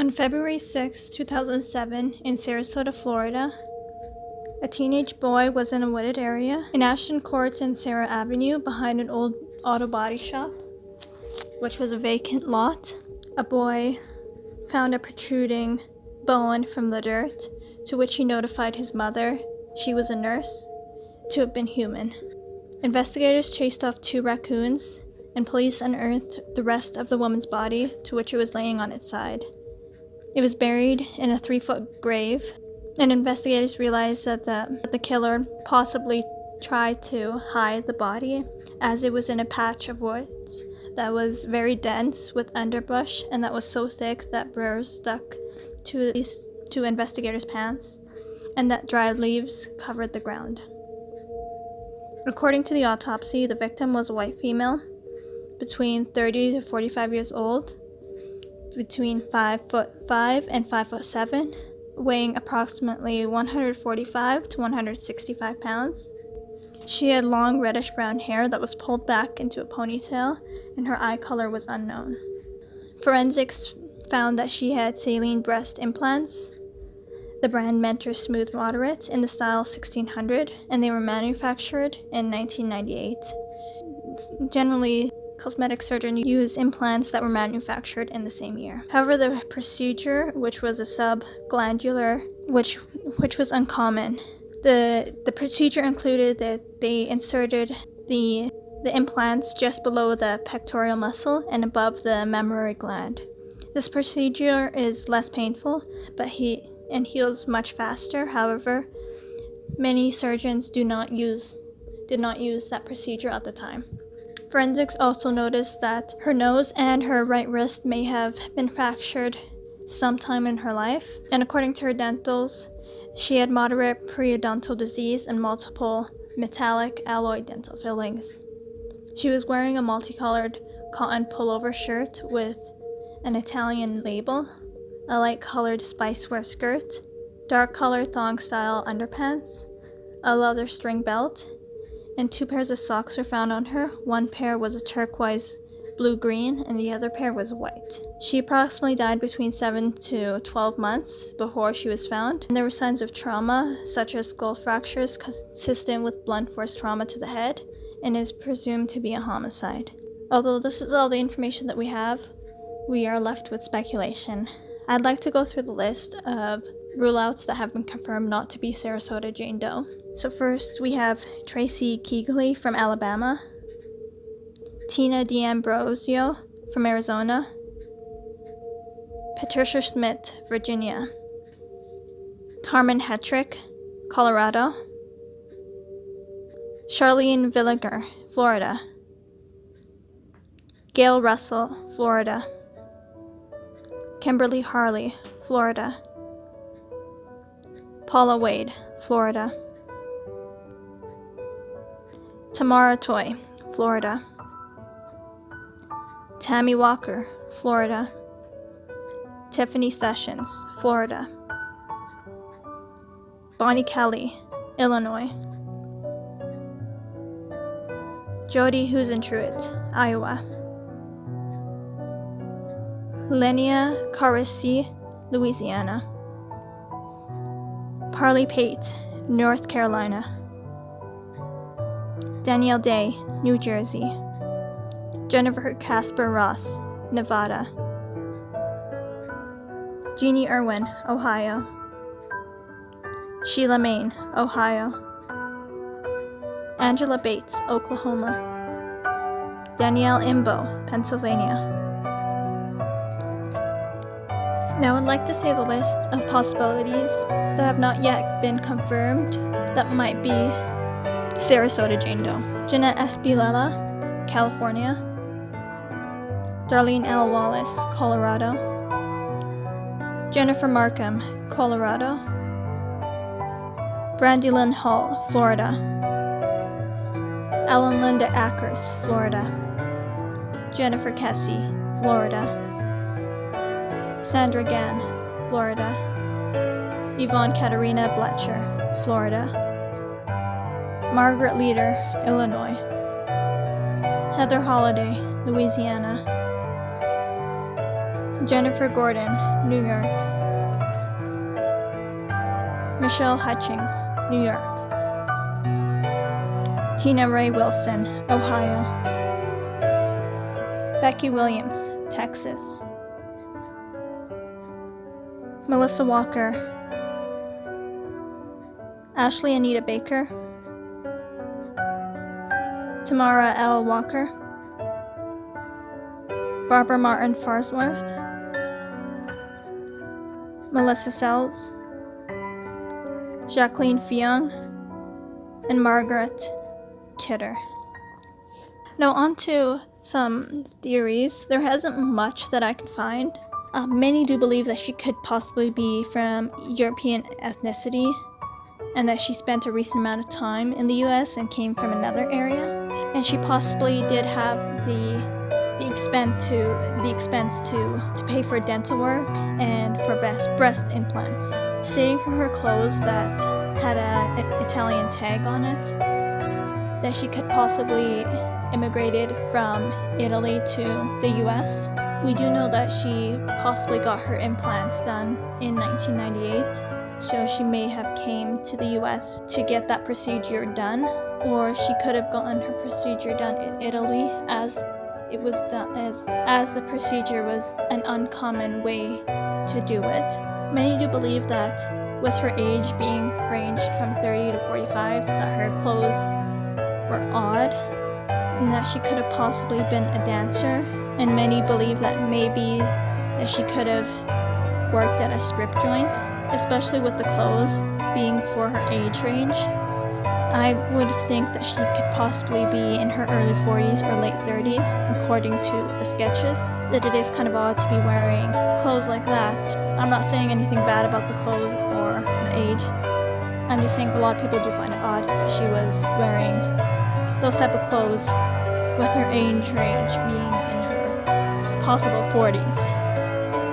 On February 6, 2007, in Sarasota, Florida, a teenage boy was in a wooded area in Ashton Court and Sarah Avenue behind an old auto body shop, which was a vacant lot. A boy found a protruding bone from the dirt, to which he notified his mother, she was a nurse, to have been human. Investigators chased off 2 raccoons, and police unearthed the rest of the woman's body, to which it was laying on its side. It was buried in a 3-foot grave, and investigators realized that the killer possibly tried to hide the body, as it was in a patch of woods that was very dense with underbrush, and that was so thick that burrs stuck to investigators' pants, and that dried leaves covered the ground. According to the autopsy, the victim was a white female, between 30 to 45 years old, between 5'5" and 5'7", weighing approximately 145 to 165 pounds. She had long reddish-brown hair that was pulled back into a ponytail, and her eye color was unknown. Forensics found that she had saline breast implants, the brand Mentor Smooth Moderate, in the style 1600, and they were manufactured in 1998. Generally, cosmetic surgeons use implants that were manufactured in the same year. However, the procedure, which was a subglandular, which was uncommon. The procedure included that they inserted the implants just below the pectoral muscle and above the mammary gland. This procedure is less painful, but heals much faster. However, many surgeons did not use that procedure at the time. Forensics also noticed that her nose and her right wrist may have been fractured sometime in her life, and according to her dentals, she had moderate periodontal disease and multiple metallic alloy dental fillings. She was wearing a multicolored cotton pullover shirt with an Italian label, a light-colored spicewear skirt, dark-colored thong-style underpants, a leather string belt, and 2 pairs of socks were found on her. One pair was a turquoise blue-green, and the other pair was white. She approximately died between 7 to 12 months before she was found, and there were signs of trauma, such as skull fractures consistent with blunt force trauma to the head, and is presumed to be a homicide. Although this is all the information that we have, we are left with speculation. I'd like to go through the list of rule-outs that have been confirmed not to be Sarasota Jane Doe. So first, we have Tracy Keegley from Alabama, Tina D'Ambrosio from Arizona, Patricia Smith, Virginia, Carmen Hetrick, Colorado, Charlene Villiger, Florida, Gail Russell, Florida, Kimberly Harley, Florida, Paula Wade, Florida, Tamara Toy, Florida, Tammy Walker, Florida, Tiffany Sessions, Florida, Bonnie Kelly, Illinois, Jody Husentruitt, Iowa, Lenia Carisi, Louisiana, Parley Pate, North Carolina, Danielle Day, New Jersey, Jennifer Casper Ross, Nevada, Jeannie Irwin, Ohio, Sheila Main, Ohio, Angela Bates, Oklahoma, Danielle Imbo, Pennsylvania. Now I'd like to say the list of possibilities that have not yet been confirmed that might be Sarasota Jane Doe. Jeanette Espilela, California, Darlene L. Wallace, Colorado, Jennifer Markham, Colorado, Brandy Lynn Hall, Florida, Ellen Linda Ackers, Florida, Jennifer Kessie, Florida, Sandra Gann, Florida, Yvonne Katarina Bletcher, Florida, Margaret Leader, Illinois, Heather Holliday, Louisiana, Jennifer Gordon, New York. Michelle Hutchings, New York. Tina Ray Wilson, Ohio. Becky Williams, Texas. Melissa Walker. Ashley Anita Baker. Tamara L. Walker. Barbara Martin Farnsworth. Melissa Sells. Jacqueline Fiong. And Margaret Kidder. Now on to some theories. There hasn't much that I could find. Many do believe that she could possibly be from European ethnicity and that she spent a recent amount of time in the US and came from another area. And she possibly did have the expense to pay for dental work and for breast implants. Stating from her clothes that had an Italian tag on it, that she could possibly immigrated from Italy to the US. We do know that she possibly got her implants done in 1998, so she may have came to the US to get that procedure done, or she could have gotten her procedure done in Italy as it was done as the procedure was an uncommon way to do it. Many do believe that with her age being ranged from 30 to 45, that her clothes were odd and that she could have possibly been a dancer. And many believe that maybe that she could have worked at a strip joint, especially with the clothes being for her age range. I would think that she could possibly be in her early 40s or late 30s, according to the sketches. That it is kind of odd to be wearing clothes like that. I'm not saying anything bad about the clothes or the age. I'm just saying a lot of people do find it odd that she was wearing those type of clothes with her age range being in her possible 40s.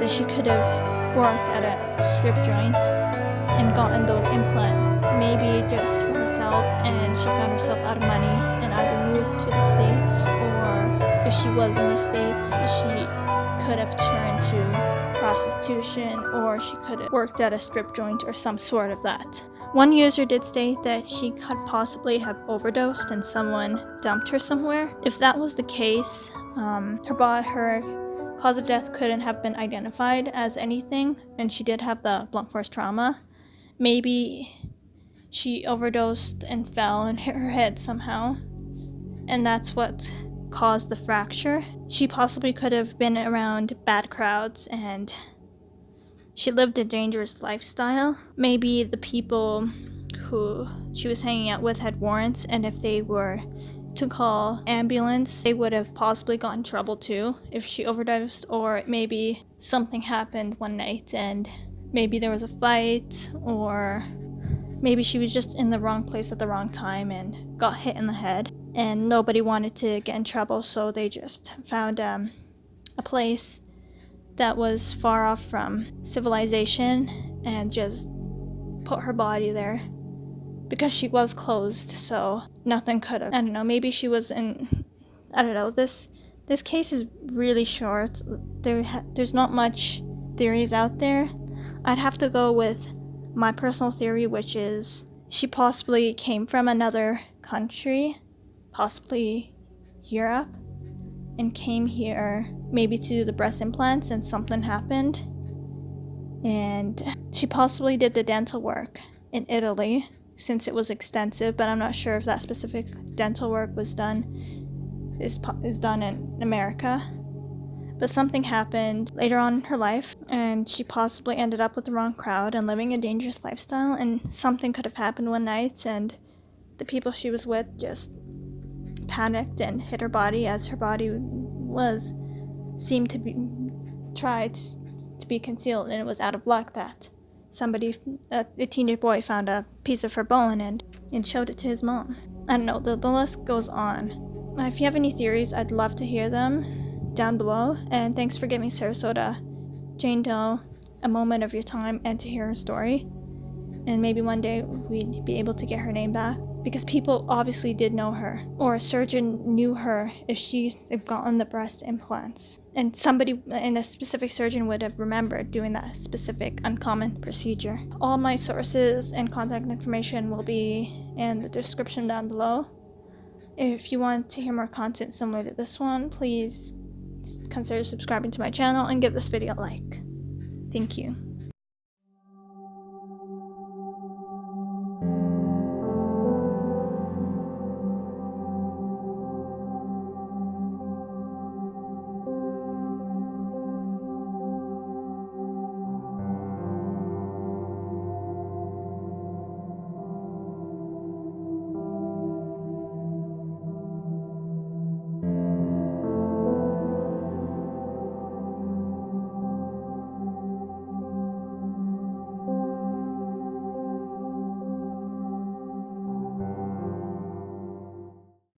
That she could have worked at a strip joint and gotten those implants, maybe just for herself, and she found herself out of money and either moved to the States, or if she was in the States, she could have turned to prostitution, or she could have worked at a strip joint or some sort of that. One user did state that she could possibly have overdosed and someone dumped her somewhere. If that was the case, her cause of death couldn't have been identified as anything, and she did have the blunt force trauma. Maybe she overdosed and fell and hit her head somehow, and that's what caused the fracture. She possibly could have been around bad crowds and she lived a dangerous lifestyle. Maybe the people who she was hanging out with had warrants, and if they were to call ambulance, they would have possibly gotten in trouble too if she overdosed, or maybe something happened one night and maybe there was a fight, or maybe she was just in the wrong place at the wrong time and got hit in the head and nobody wanted to get in trouble, so they just found a place that was far off from civilization and just put her body there because she was closed, so nothing could have. I don't know, maybe she was in, I don't know, this case is really short. There's not much theories out there. I'd have to go with my personal theory, which is she possibly came from another country, possibly Europe, and came here maybe to do the breast implants and something happened. And she possibly did the dental work in Italy since it was extensive, but I'm not sure if that specific dental work was done in America. But something happened later on in her life, and she possibly ended up with the wrong crowd and living a dangerous lifestyle, and something could have happened one night, and the people she was with just panicked and hit her body, as her body seemed to be tried to be concealed, and it was out of luck that a teenage boy found a piece of her bone and showed it to his mom. I don't know, the list goes on. If you have any theories, I'd love to hear them down below, and thanks for giving Sarasota Jane Doe a moment of your time and to hear her story, and maybe one day we'd be able to get her name back. because people obviously did know her, or a surgeon knew her if she had gotten the breast implants. And somebody, and a specific surgeon would have remembered doing that specific uncommon procedure. All my sources and contact information will be in the description down below. If you want to hear more content similar to this one, please consider subscribing to my channel and give this video a like. Thank you.